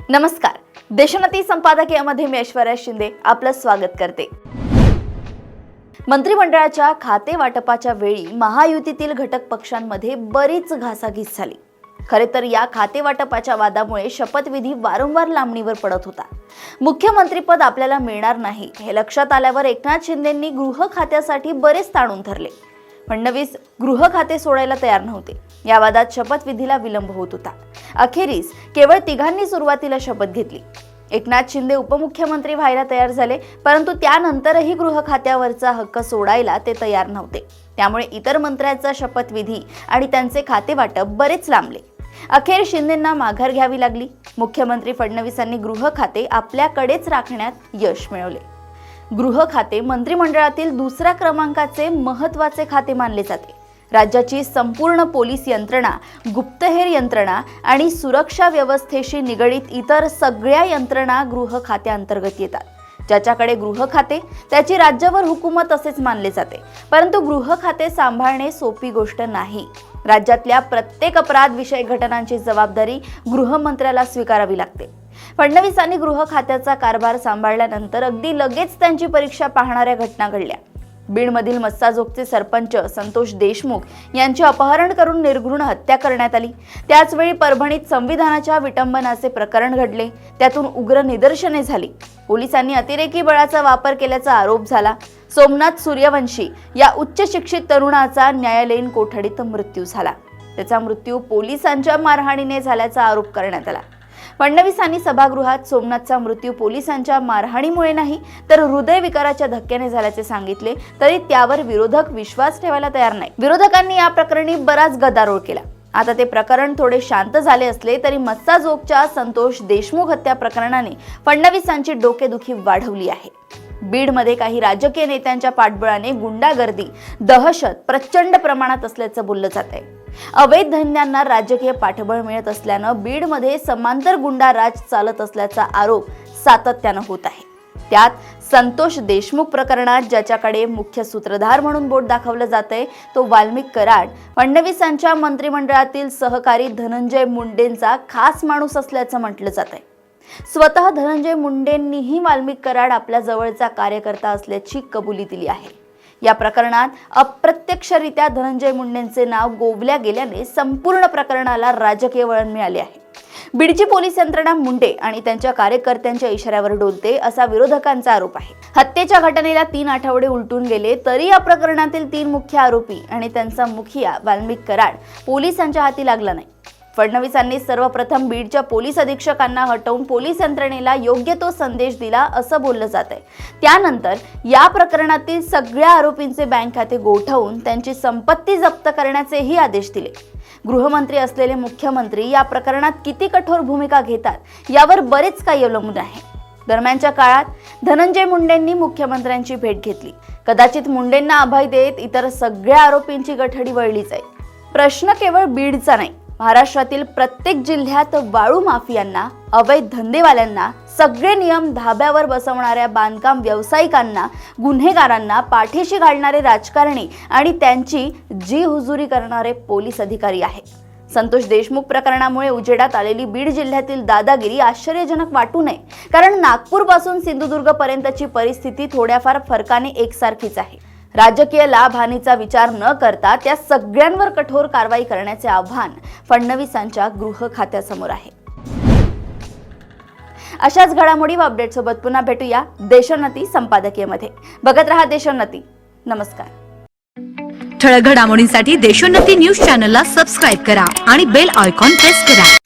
नमस्कार. देशोन्नती संपादकीयामध्ये मी ऐश्वर्या शिंदे आपलं स्वागत करते. मंत्रिमंडळाच्या खाते वाटपाच्या वेळी महायुतीतील घटक पक्षांमध्ये बरीच घासाघीस झाली. खरे तर या खाते वाटपाच्या वादामुळे शपथविधी वारंवार लांबणीवर पडत होता. मुख्यमंत्रीपद आपल्याला मिळणार नाही हे लक्षात आल्यावर एकनाथ शिंदेंनी गृह खात्यासाठी बरेच ताणून धरले. फडणवीस गृह खाते सोडायला तयार नव्हते. या वादात शपथविधीला विलंब होत होता. अखेरीस केवळ तिघांनी सुरुवातीला शपथ घेतली. एकनाथ शिंदे उपमुख्यमंत्री व्हायला तयार झाले, परंतु त्यानंतरही गृह खात्यावरचा हक्क सोडायला ते तयार नव्हते. त्यामुळे इतर मंत्र्यांचा शपथविधी आणि त्यांचे खाते वाटप बरेच लांबले. अखेर शिंदेंना माघार घ्यावी लागली. मुख्यमंत्री फडणवीसांनी गृह खाते आपल्याकडेच राखण्यात यश मिळवले. गृह खाते मंत्रिमंडळातील दुसऱ्या क्रमांकाचे महत्त्वाचे खाते मानले जाते. राज्याची संपूर्ण पोलीस यंत्रणा, गुप्तहेर यंत्रणा आणि सुरक्षा व्यवस्थेशी निगडीत इतर सगळ्या यंत्रणा गृह खात्याअंतर्गत येतात. ज्याच्याकडे गृह खाते त्याची राज्यावर हुकूमत असेच मानले जाते. परंतु गृह खाते सांभाळणे सोपी गोष्ट नाही. राज्यातल्या प्रत्येक अपराध विषयक घटनांची जबाबदारी गृहमंत्र्याला स्वीकारावी लागते. फडणवीसांनी गृह खात्याचा कारभार सांभाळल्यानंतर अगदी लगेच त्यांची परीक्षा पाहणाऱ्या घटना घडल्या. बीडमधील मस्साजोगचे सरपंच संतोष देशमुख यांचे अपहरण करून निर्घृण हत्या करण्यात आली. त्याचवेळी परभणीत संविधानाच्या विटंबनाचे प्रकरण घडले. त्यातून उग्र निदर्शने झाली. पोलिसांनी अतिरेकी बळाचा वापर केल्याचा आरोप झाला. सोमनाथ सूर्यवंशी या उच्च शिक्षित तरुणाचा न्यायालयीन कोठडीत मृत्यू झाला. त्याचा मृत्यू पोलिसांच्या मारहाणीने झाल्याचा आरोप करण्यात आला. फडणवीसांनी सभागृहात सोमनाथचा मृत्यू पोलिसांच्या मारहाणीमुळे नाही तर हृदयविकाराच्या धक्क्याने झाल्याचे सांगितले, तरी त्यावर विरोधक विश्वास ठेवायला तयार नाही. विरोधकांनी या प्रकरणी बराच गदारोळ केला. आता ते प्रकरण थोडे शांत झाले असले तरी मस्साजोगच्या संतोष देशमुख हत्या प्रकरणाने फडणवीसांची डोकेदुखी वाढवली आहे. बीडमध्ये काही राजकीय नेत्यांच्या पाठबळाने गुंडागर्दी, दहशत प्रचंड प्रमाणात असल्याचं बोललं जात आहे. अवैध धंद्यांना राजकीय पाठबळ मिळत असल्यानं बीडमध्ये समांतर गुंडा राज चालत असल्याचा आरोप सातत्यानं होत आहे. त्यात संतोष देशमुख प्रकरणात ज्याच्याकडे मुख्य सूत्रधार म्हणून बोट दाखवलं जातंय तो वाल्मिक कराड फडणवीसांच्या मंत्रिमंडळातील सहकारी धनंजय मुंडेंचा खास माणूस असल्याचं म्हटलं जात आहे. स्वतः धनंजय मुंडेंनीही वाल्मिक कराड आपल्या जवळचा कार्यकर्ता असल्याची कबुली दिली आहे. या प्रकरणात अप्रत्यक्षरित्या धनंजय मुंडेंचे नाव गोवल्या गेल्याने संपूर्ण प्रकरणाला राजकीय वळण मिळाले आहे. बीडची पोलीस यंत्रणा मुंडे आणि त्यांच्या कार्यकर्त्यांच्या इशाऱ्यावर डोलते असा विरोधकांचा आरोप आहे. हत्येच्या घटनेला 3 आठवडे उलटून गेले तरी या प्रकरणातील 3 मुख्य आरोपी आणि त्यांचा मुखिया वाल्मिक कराड पोलिसांच्या हाती लागला नाही. फडणवीसांनी सर्वप्रथम बीडच्या पोलीस अधीक्षकांना हटवून पोलीस यंत्रणेला योग्य तो संदेश दिला असं बोललं जात आहे. त्यानंतर या प्रकरणातील सगळ्या आरोपींचे बँक खाते गोठवून त्यांची संपत्ती जप्त करण्याचेही आदेश दिले. गृहमंत्री असलेले मुख्यमंत्री या प्रकरणात किती कठोर भूमिका घेतात यावर बरेच काही अवलंबून आहे. दरम्यानच्या काळात धनंजय मुंडेंनी मुख्यमंत्र्यांची भेट घेतली. कदाचित मुंडेंना अभय देत इतर सगळ्या आरोपींची गठडी वळलीच आहे. प्रश्न केवळ बीडचा नाही, महाराष्ट्रातील प्रत्येक जिल्ह्यात वाळू माफियांना, अवैध धंदेवाल्यांना, सगळे नियम धाब्यावर बसवणाऱ्या बांधकाम व्यावसायिकांना, गुन्हेगारांना पाठीशी घालणारे राजकारणी आणि त्यांची जी हुजुरी करणारे पोलीस अधिकारी आहेत. संतोष देशमुख प्रकरणामुळे उजेडात आलेली बीड जिल्ह्यातील दादागिरी आश्चर्यजनक वाटू नये, कारण नागपूरपासून सिंधुदुर्ग पर्यंतची परिस्थिती थोड्याफार फरकाने एकसारखीच आहे. राजकीय लाभ हानीचा विचार न करता त्या सगळ्यांवर कठोर कारवाई करण्याचे आव्हान फडणवीसांच्या गृह खात्यासमोर आहे. अशाच घडामोडी व अपडेट सोबत पुन्हा भेटूया देशोन्नती संपादकीयमध्ये. बघत रहा देशोन्नती. नमस्कार. ठळक घडामोडींसाठी देशोन्नती न्यूज चॅनलला सबस्क्राईब करा आणि बेल आयकॉन प्रेस करा.